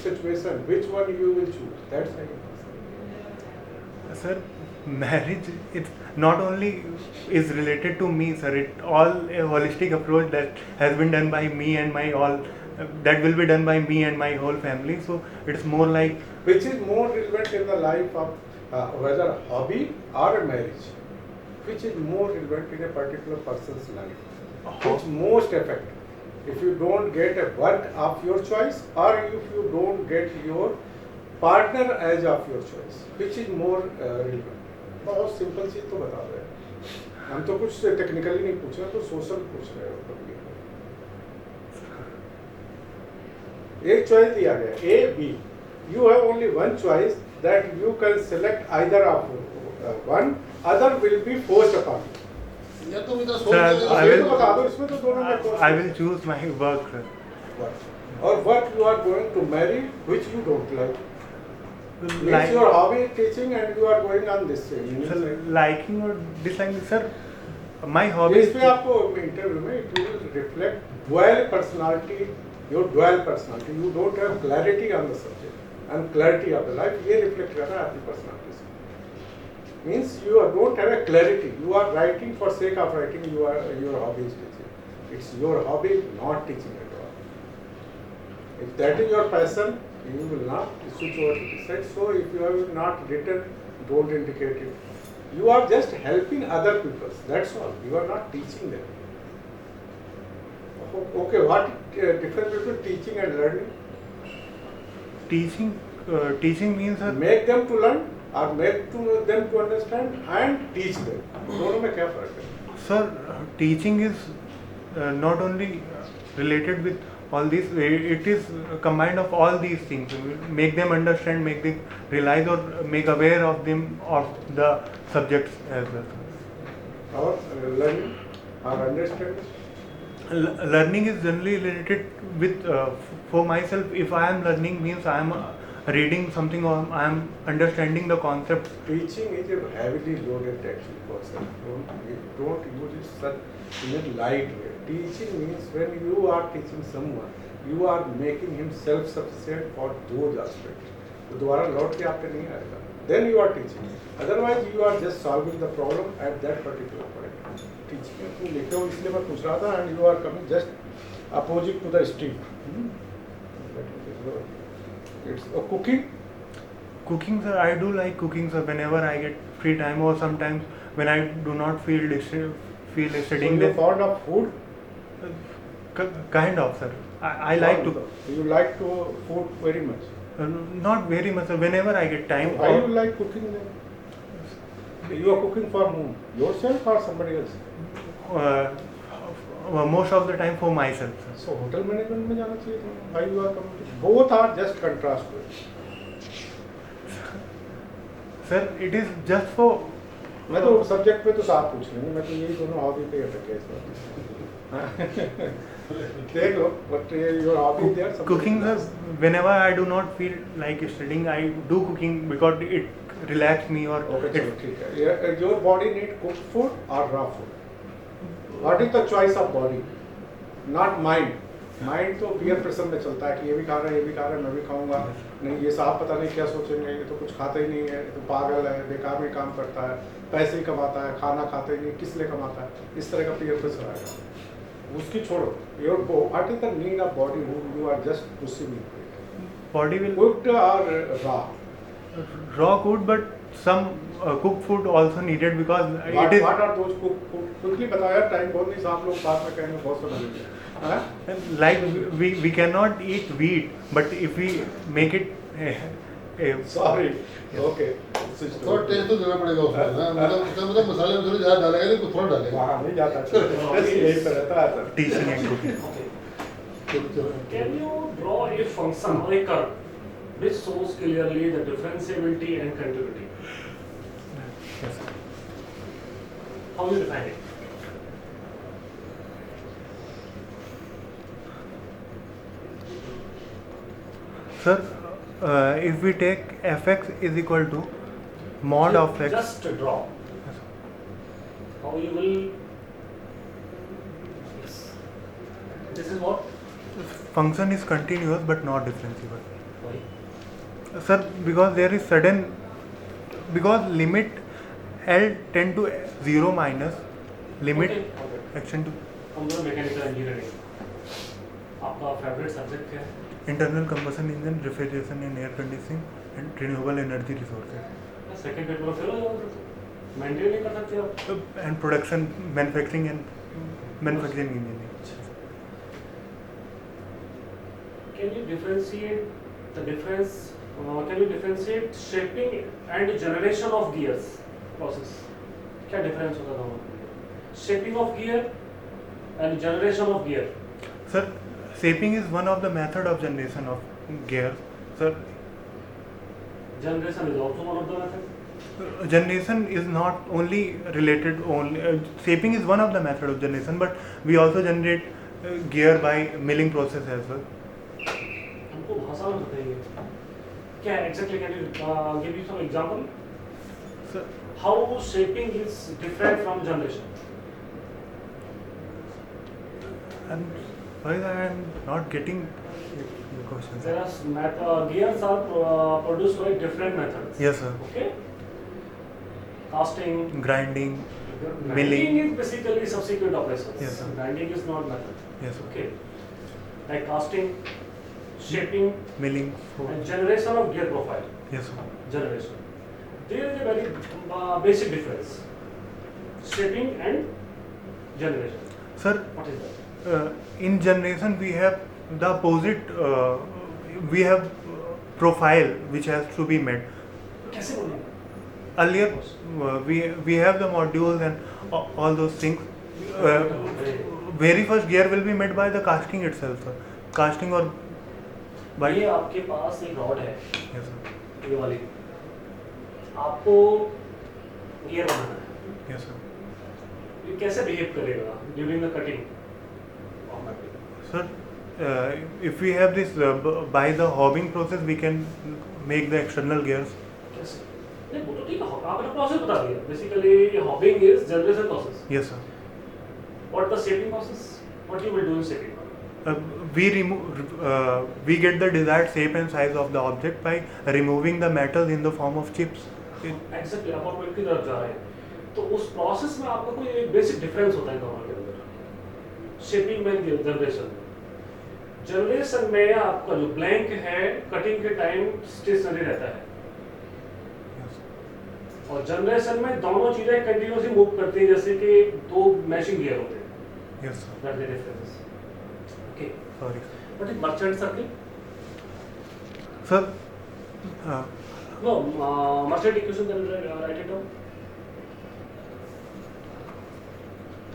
situation, which one you will choose? That's why. Sir, marriage it's not only is related to me, sir. It all a holistic approach that has been done by me and my all that will be done by me and my whole family. So it's more like Which is more relevant in the life of whether a hobby or a marriage? Which is more relevant in a particular person's life? Which most effective? If you don't get a work of your choice, or if you don't get your partner as of your choice, which is more relevant? बहुत simple चीज तो बता रहे हैं हम तो कुछ technically नहीं पूछ रहे तो सोशल पूछ रहे हो कभी एक चॉइस दिया गया A B you have only one choice that you can select either of one other will be forced upon you या तो मित्र Sir, सोच I ये will- तो बता दो इसमें तो दोनों में कौन सा I will choose my work, sir. or what you are going to marry which you don't like means Like, your hobby is teaching and you are going on this thing sir, liking or disliking, sir. My hobby इस is पे आपको interview में it will reflect dual personality your dual personality you don't have clarity on the subject and clarity of the life ये reflect कर रहा है आपकी personality से means you don't have a clarity you are writing for sake of writing your hobby is teaching it's your hobby not teaching at all if that is your passion you will not switch over to this side so if you have not written don't indicate it you are just helping other people that's all you are not teaching them okay what difference between teaching and learning teaching. Teaching means, sir. make them to learn or make them to understand and teach them दोनों में क्या फर्क है Sir, teaching is not only related with all these. It is combined of all these things. Make them understand, make them realize, or make aware of them of the subjects as well. और learning or understanding Learning is generally related with for myself. If I am learning, means I am reading something or I am understanding the concepts. teaching is a heavily loaded actually person don't use it such in a light way teaching means when you are teaching someone you are making him self sufficient for those aspects तो दोबारा लौट के आप पे नहीं आएगा then you are teaching otherwise you are just solving the problem at that particular point teaching में तुम लिखे हो इसलिए मैं पूछ रहा था and you are coming just opposite to the stream it's cooking Cooking, sir, I do like cooking, sir. Whenever I get free time, or sometimes when I do not feel so studying, you're then fond of food kind of, sir. I like to. You like to food very much. Not very much, sir. Whenever I get time. Why you like cooking then? You are cooking for whom? Yourself or somebody else? Most of the time for myself, sir. So hotel management में जाना चाहिए था. Why you are coming? Both are just contrast. Sir, it is just for. मैं तो subject पे तो साफ पूछ लेंगे मैं तो यही दोनों हॉबी पे अटक गया देख लो but your hobby there Cooking, sir. Whenever I do not feel like studying, I do cooking because it relax me or okay चलो it, ठीक है your body need cook food और raw food what is the choice of body not mind mind तो peer pressure में चलता है कि ये भी खा रहा है ये भी खा रहा है मैं भी खाऊंगा नहीं ये साहब पता नहीं क्या सोचेंगे ये तो कुछ खाता ही नहीं है ये तो पागल है बेकार में काम करता है पैसे ही कमाता है खाना खाता ही नहीं किस लिए कमाता है इस तरह का पियर प्रेशर आएगा उसकी छोड़ो your what is the need of body who you are just pushing body will cooked और raw raw food, but some cooked food also needed because it is. What are those quickly बताओ यार time बहुत नहीं साहब लोग बाद में कहेंगे बहुत समझेंगे हाँ Like we cannot eat wheat, but if we make it sorry okay थोड़ा टेस्ट तो देना पड़ेगा उसमें ना मतलब मसाले में थोड़ी ज़्यादा डालेगा नहीं कुछ थोड़ा डालेगा वहाँ नहीं जाता बस यही पे रहता है sir teaching and cooking. Can you draw a function or a curve which shows clearly the differentiability and continuity? Yes, sir. How you define it? Sir, if we take fx is equal to mod of x. Just draw. How you will. Yes. This is what? Function is continuous but not differentiable. Why? Sir, because there is sudden, because limit L tend to 0 minus limit Okay. action to computer mechanical engineering, आपका favourite subject क्या है? internal combustion engine, refrigeration and air conditioning and renewable energy resources second paper में fail हो जाओगे तो maintain नहीं कर सकते आप। and production, manufacturing and manufacturing engineering. Can you differentiate the difference? Can you differentiate shaping and generation of gears process? क्या difference होता है दोनों में? Shaping of gear and generation of gear. Sir, shaping is one of the method of generation of gears. Sir, Generation is also one of the method. generation is not only related only shaping is one of the method of generation, but we also generate gear by milling process as well. हमको भाषा में बताइए क्या exactly? Can you give me some example? Sir, How shaping is different from generation? and why I am not getting the question, There sir. are gears are produced by different methods. Yes, sir. Okay. Casting. Grinding. Grinding Milling. is basically subsequent operations. Yes, sir. Grinding is not method. Yes, sir. Okay. Like casting, shaping, Milling. and generation of gear profile. Yes, sir. Generation. There is a very basic difference. Shaping and generation. Sir, What is that? in generation we have the opposite. We have profile which has to be met. कैसे बोलेंगे? Earlier, we have the modules and all those things. Very first gear will be made by the casting itself, sir. Casting or by ये आपके पास एक rod है, yes, sir. ये वाली, आपको gear बनाना है, Yes, sir. ये कैसे बिहेव करेगा during the cutting of metal? Sir, if we have this by the hobbing process, we can make the external gears. कैसे? नहीं वो तो ठीक है, आपने प्रोसेस बता दिया। Basically hobbing is generation process. Yes, sir. What the shaping process? What you will do in shaping? We get the desired shape and size of the object by removing the metals in the form of chips. Exactly आप point की तरफ जा रहे हैं। तो उस process में आपका कोई एक बेसिक डिफरेंस होता है दोनों के अंदर, शेपिंग में जनरेशन में। जनरेशन में आपका जो ब्लैंक है कटिंग के टाइम स्टेशनरी रहता है, Yes. और जनरेशन में दोनों चीजें कंटिन्यूअसली मूव करती हैं, जैसे कि दो मैशिंग गियर होते हैं। Yes, sir. That the difference. Okay, Sorry, what is merchant circle? sir. No, merchant equation can write it down.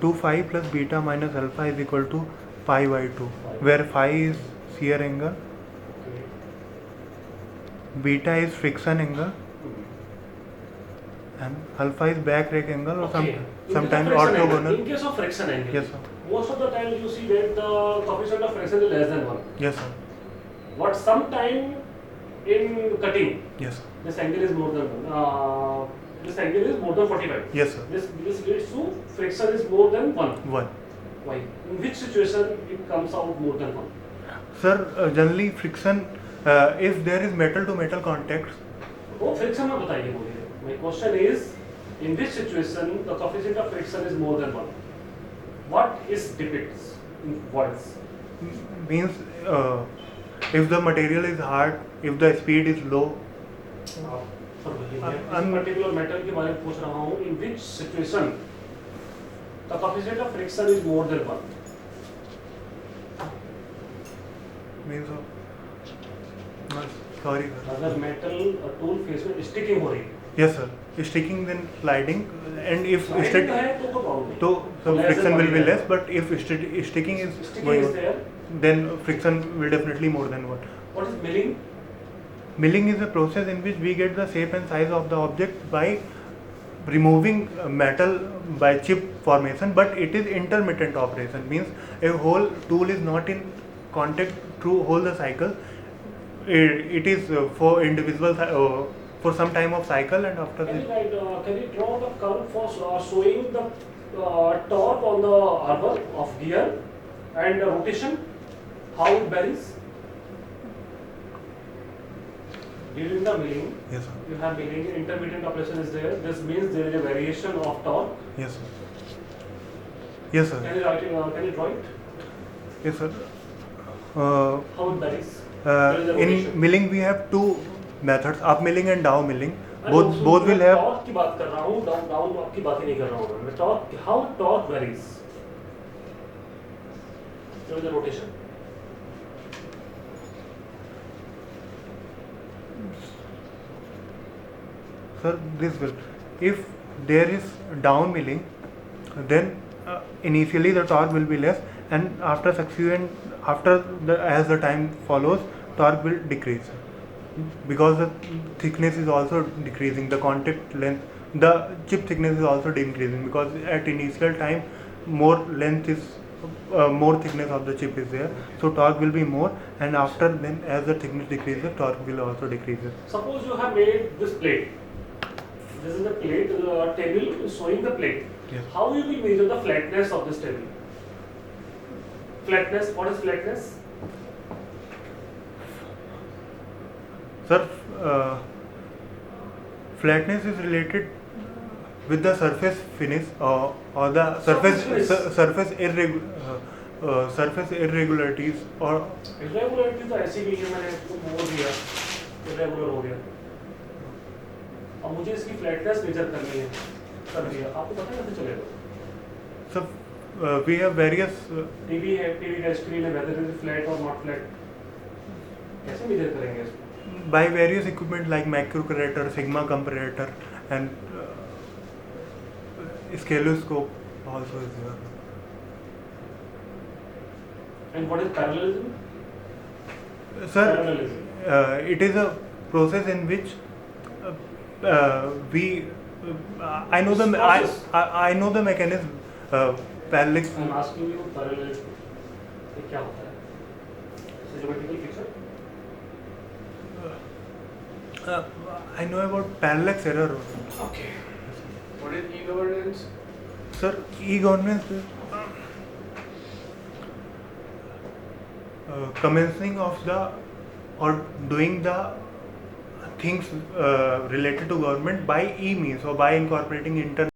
2 phi plus beta minus alpha is equal to phi by 2, where phi is shear angle, beta is friction angle, and alpha is back rake angle or sometimes orthogonal. In case of friction angle, Yes, sir. most of the time you see that the coefficient of friction is less than 1. Yes, sir. But sometime in cutting, Yes, sir. this angle is more than 1. This angle is more than 45. Yes, sir. This leads to friction is more than 1. 1. Why? In which situation it comes out more than 1? Sir, generally friction, if there is metal to metal contact, वो friction में बताइए मुझे। My question is, in which situation the coefficient of friction is more than 1? What is depicts in words? means if the material is hard, if the speed is low, particular metal के बारे में पूछ रहा हूँ। In which situation the coefficient of friction is more than 1? means sorry, sir. अगर metal tool face में sticking हो रही है, Yes, sir. Sticking then sliding, and if sliding stick, है तो कोई प्रॉब्लम नहीं। so the Less friction than will be 1 less, but if sticking is Sticking going is on, there. then friction will definitely more than 1. What is milling? Milling is a process in which we get the shape and size of the object by removing metal by chip formation, but it is intermittent operation. Means a whole tool is not in contact through whole the cycle. It is for individual for some time of cycle, and after Can this. can you draw the curve for showing the torque on the arbor of gear and rotation, how it varies? During the milling, Yes, sir. you have milling, intermittent operation is there. This means there is a variation of torque. Yes, sir. Yes, sir. Can you write it? Can you draw it? Yes, sir. How it varies? There is a In variation. milling, we have two methods: up milling and down milling. मैं Both will have. Torque की बात कर रहा हूँ, down आपकी बात ही नहीं कर रहा हूँ मैं torque how torque varies there is a rotation Sir, this will. If there is down milling, then initially the torque will be less, and as the time follows, torque will decrease because the thickness is also decreasing. The contact length, the chip thickness is also decreasing because at initial time more length is more thickness of the chip is there, so torque will be more, and after then as the thickness decreases, torque will also decreases. Suppose you have made this plate. This is the plate, table showing the plate. Yes. How you will measure the flatness of this table? Flatness, what is flatness? Sir, flatness is related with the surface finish or the surface surface irregularities or Irregularity तो ऐसी नहीं है मैंने इसको मोड़ दिया irregular हो गया अब मुझे इसकी फ्लैटनेस मेजर करनी है कर दिया आपको पता है कैसे चलेगा so we have various TV है टीवी का स्क्रीन है वेदर इज फ्लैट और नॉट फ्लैट कैसे मेजर करेंगे इसको by various equipment like macrocurator, sigma comparator, and scaloscope also is there. and what is parallelism Sir, Parallelism. It is a process in which we I know the Process. I know the mechanism parallel. I am asking you parallelism ये क्या होता है सिस्टेमेटिकल picture I know about parallax error. Okay. What is e-governance? Sir, e-governance is commencing of the or doing the things related to government by e-means or by incorporating internet.